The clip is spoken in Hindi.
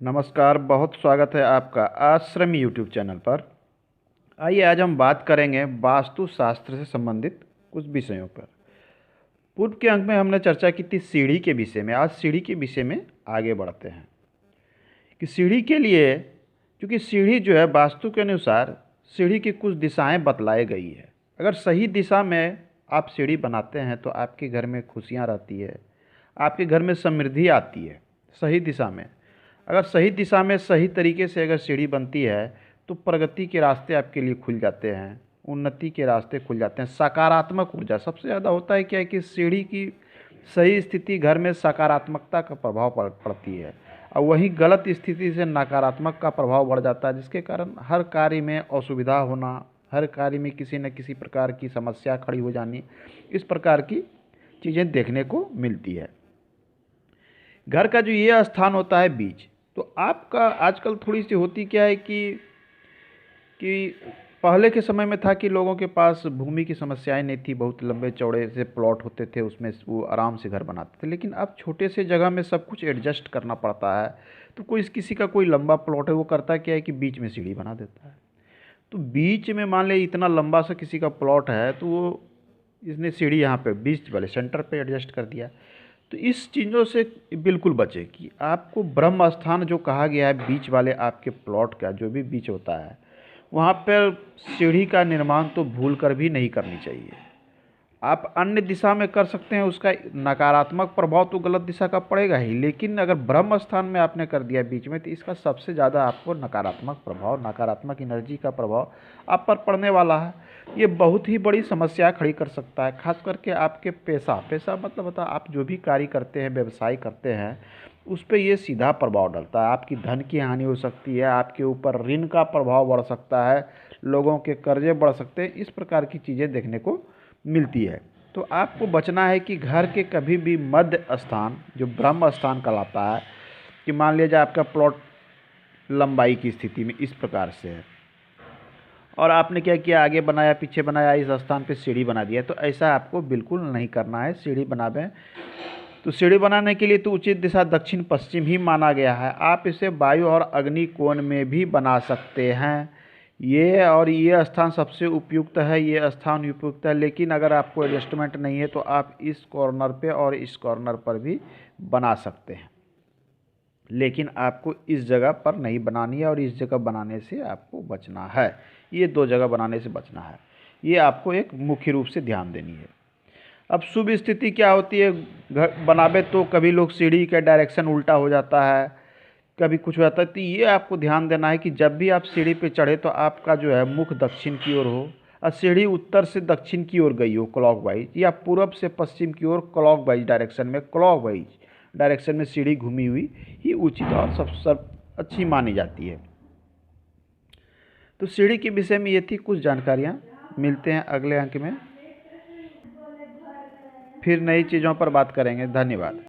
नमस्कार, बहुत स्वागत है आपका आश्रम यूट्यूब चैनल पर। आइए आज हम बात करेंगे वास्तुशास्त्र से संबंधित कुछ विषयों पर। पूर्व के अंक में हमने चर्चा की थी सीढ़ी के विषय में। आज सीढ़ी के विषय में आगे बढ़ते हैं कि सीढ़ी के लिए, क्योंकि सीढ़ी जो है वास्तु के अनुसार सीढ़ी की कुछ दिशाएं बतलाई गई है। अगर सही दिशा में आप सीढ़ी बनाते हैं तो आपके घर में खुशियाँ रहती है, आपके घर में समृद्धि आती है। सही दिशा में, अगर सही दिशा में सही तरीके से अगर सीढ़ी बनती है तो प्रगति के रास्ते आपके लिए खुल जाते हैं, उन्नति के रास्ते खुल जाते हैं। सकारात्मक ऊर्जा सबसे ज़्यादा होता है क्या है कि सीढ़ी की सही स्थिति घर में सकारात्मकता का प्रभाव पड़ती है, और वहीं गलत स्थिति से नकारात्मक का प्रभाव बढ़ जाता है, जिसके कारण हर कार्य में असुविधा होना, हर कार्य में किसी न किसी प्रकार की समस्या खड़ी हो जानी, इस प्रकार की चीज़ें देखने को मिलती है। घर का जो ये स्थान होता है बीच, तो आपका आजकल थोड़ी सी होती क्या है कि पहले के समय में था कि लोगों के पास भूमि की समस्याएं नहीं थी, बहुत लंबे चौड़े से प्लॉट होते थे, उसमें वो आराम से घर बनाते थे। लेकिन अब छोटे से जगह में सब कुछ एडजस्ट करना पड़ता है। तो कोई किसी का कोई लंबा प्लॉट है, वो करता क्या है कि बीच में सीढ़ी बना देता है। तो बीच में मान ले इतना लंबा सा किसी का प्लॉट है, तो वो इसने सीढ़ी यहाँ पे बीच वाले सेंटर पे एडजस्ट कर दिया। तो इस चीज़ों से बिल्कुल बचे कि आपको ब्रह्म स्थान जो कहा गया है, बीच वाले आपके प्लॉट का जो भी बीच होता है, वहाँ पर सीढ़ी का निर्माण तो भूल कर भी नहीं करनी चाहिए। आप अन्य दिशा में कर सकते हैं, उसका नकारात्मक प्रभाव तो गलत दिशा का पड़ेगा ही, लेकिन अगर ब्रह्म स्थान में आपने कर दिया बीच में, तो इसका सबसे ज़्यादा आपको नकारात्मक प्रभाव, नकारात्मक एनर्जी का प्रभाव आप पर पड़ने वाला है। ये बहुत ही बड़ी समस्या खड़ी कर सकता है, खास करके आपके पैसा मतलब होता है आप जो भी कार्य करते हैं, व्यवसाय करते हैं, उस पर ये सीधा प्रभाव डालता है। आपकी धन की हानि हो सकती है, आपके ऊपर ऋण का प्रभाव बढ़ सकता है, लोगों के कर्जे बढ़ सकते हैं, इस प्रकार की चीज़ें देखने को मिलती है। तो आपको बचना है कि घर के कभी भी मध्य स्थान जो ब्रह्म स्थान कहलाता है, कि मान लीजिए आपका प्लॉट लंबाई की स्थिति में इस प्रकार से है और आपने क्या किया, आगे बनाया पीछे बनाया, इस स्थान पे सीढ़ी बना दिया, तो ऐसा आपको बिल्कुल नहीं करना है। सीढ़ी बनावे तो सीढ़ी बनाने के लिए तो उचित दिशा दक्षिण पश्चिम ही माना गया है। आप इसे वायु और अग्नि कोण में भी बना सकते हैं। ये स्थान सबसे उपयुक्त है, ये स्थान उपयुक्त है। लेकिन अगर आपको एडजस्टमेंट नहीं है तो आप इस कॉर्नर पे और इस कॉर्नर पर भी बना सकते हैं, लेकिन आपको इस जगह पर नहीं बनानी है और इस जगह बनाने से आपको बचना है। ये दो जगह बनाने से बचना है, ये आपको एक मुख्य रूप से ध्यान देनी है। अब शुभ स्थिति क्या होती है घर बनावे, तो कभी लोग सीढ़ी का डायरेक्शन उल्टा हो जाता है, कभी कुछ हो जाता है। तो ये आपको ध्यान देना है कि जब भी आप सीढ़ी पे चढ़े तो आपका जो है मुख दक्षिण की ओर हो, और सीढ़ी उत्तर से दक्षिण की ओर गई हो क्लॉकवाइज, या पूरब से पश्चिम की ओर क्लॉकवाइज डायरेक्शन में सीढ़ी घूमी हुई ही उचित और सब अच्छी मानी जाती है। तो सीढ़ी के विषय में ये थी कुछ जानकारियाँ। मिलते हैं अगले अंक में, फिर नई चीज़ों पर बात करेंगे। धन्यवाद।